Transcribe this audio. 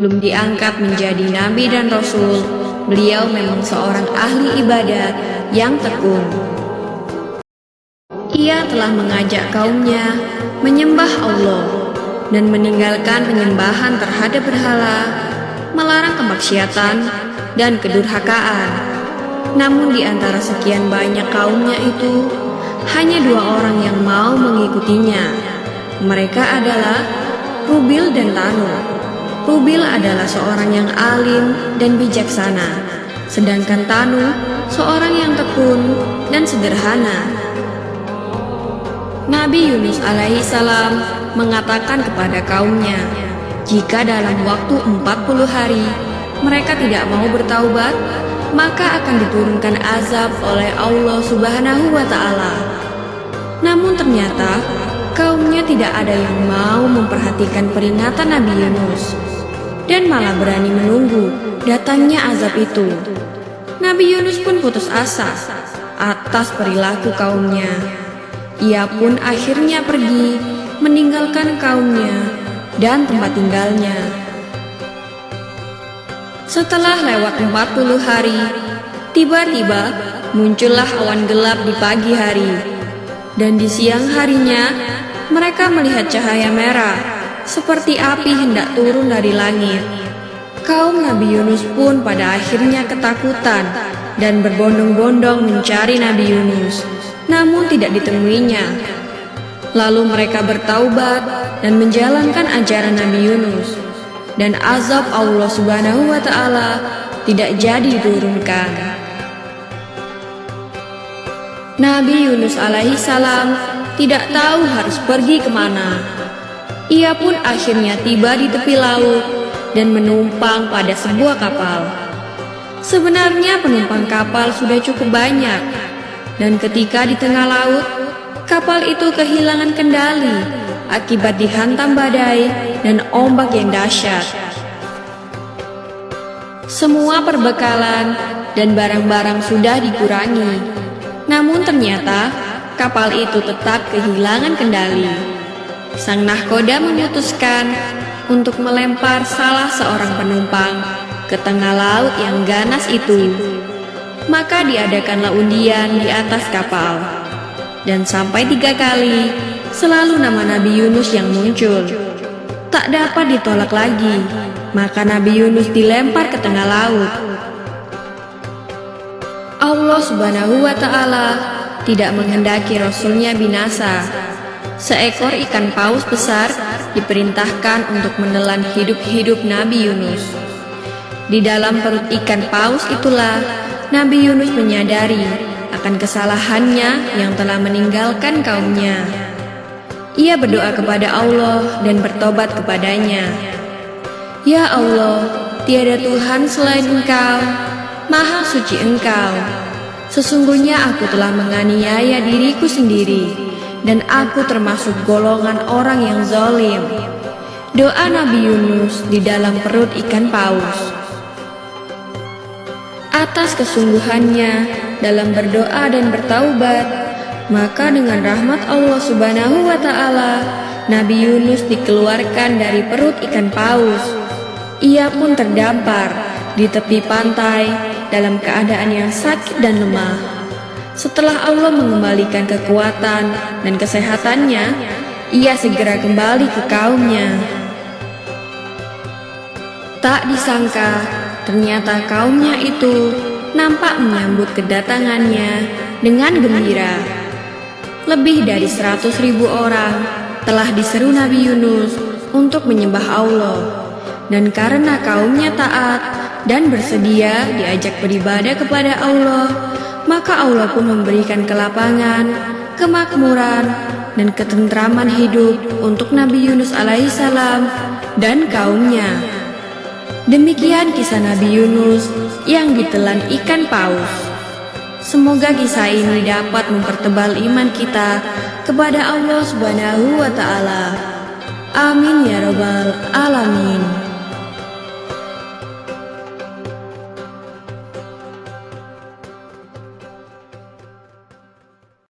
Belum diangkat menjadi nabi dan rasul, beliau memang seorang ahli ibadah yang tekun. Ia telah mengajak kaumnya menyembah Allah dan meninggalkan penyembahan terhadap berhala, melarang kemaksiatan dan kedurhakaan. Namun di antara sekian banyak kaumnya itu, hanya 2 orang yang mau mengikutinya. Mereka adalah Rubil dan Tanu. Rubil adalah seorang yang alim dan bijaksana, sedangkan Tanu seorang yang tekun dan sederhana. Nabi Yunus alaihissalam mengatakan kepada kaumnya, jika dalam waktu 40 hari mereka tidak mau bertaubat, maka akan diturunkan azab oleh Allah Subhanahu wa Ta'ala. Namun ternyata kaumnya tidak ada yang mau memperhatikan peringatan Nabi Yunus dan malah berani menunggu datangnya azab itu. Nabi Yunus pun putus asa atas perilaku kaumnya. Ia pun akhirnya pergi meninggalkan kaumnya dan tempat tinggalnya. Setelah lewat 40 hari, tiba-tiba muncullah awan gelap di pagi hari, dan di siang harinya mereka melihat cahaya merah seperti api hendak turun dari langit. Kaum Nabi Yunus pun pada akhirnya ketakutan dan berbondong-bondong mencari Nabi Yunus, namun tidak ditemuinya. Lalu mereka bertaubat dan menjalankan ajaran Nabi Yunus, dan azab Allah Subhanahu wa Ta'ala tidak jadi diturunkan. Nabi Yunus alaihissalam tidak tahu harus pergi kemana. Ia pun akhirnya tiba di tepi laut dan menumpang pada sebuah kapal. Sebenarnya penumpang kapal sudah cukup banyak, dan ketika di tengah laut, kapal itu kehilangan kendali akibat dihantam badai dan ombak yang dahsyat. Semua perbekalan dan barang-barang sudah dikurangi, namun ternyata kapal itu tetap kehilangan kendali. Sang nahkoda memutuskan untuk melempar salah seorang penumpang ke tengah laut yang ganas itu. Maka diadakanlah undian di atas kapal, dan sampai 3 kali selalu nama Nabi Yunus yang muncul. Tak dapat ditolak lagi, maka Nabi Yunus dilempar ke tengah laut. Allah Subhanahu wa Ta'ala tidak menghendaki Rasulnya binasa. Seekor ikan paus besar diperintahkan untuk menelan hidup-hidup Nabi Yunus. Di dalam perut ikan paus itulah Nabi Yunus menyadari akan kesalahannya yang telah meninggalkan kaumnya. Ia berdoa kepada Allah dan bertobat kepadanya. Ya Allah, tiada Tuhan selain Engkau, Maha Suci Engkau. Sesungguhnya aku telah menganiaya diriku sendiri, dan aku termasuk golongan orang yang zalim. Doa Nabi Yunus di dalam perut ikan paus. Atas kesungguhannya dalam berdoa dan bertaubat, maka dengan rahmat Allah Subhanahu wa Ta'ala, Nabi Yunus dikeluarkan dari perut ikan paus. Ia pun terdampar di tepi pantai dalam keadaan yang sakit dan lemah. Setelah Allah mengembalikan kekuatan dan kesehatannya, ia segera kembali ke kaumnya. Tak disangka, ternyata kaumnya itu nampak menyambut kedatangannya dengan gembira. Lebih dari 100.000 orang telah diseru Nabi Yunus untuk menyembah Allah, dan karena kaumnya taat dan bersedia diajak beribadah kepada Allah, maka Allah pun memberikan kelapangan, kemakmuran, dan ketentraman hidup untuk Nabi Yunus alaihissalam dan kaumnya. Demikian kisah Nabi Yunus yang ditelan ikan paus. Semoga kisah ini dapat mempertebal iman kita kepada Allah Subhanahu wa Ta'ala. Amin ya rabbal alamin.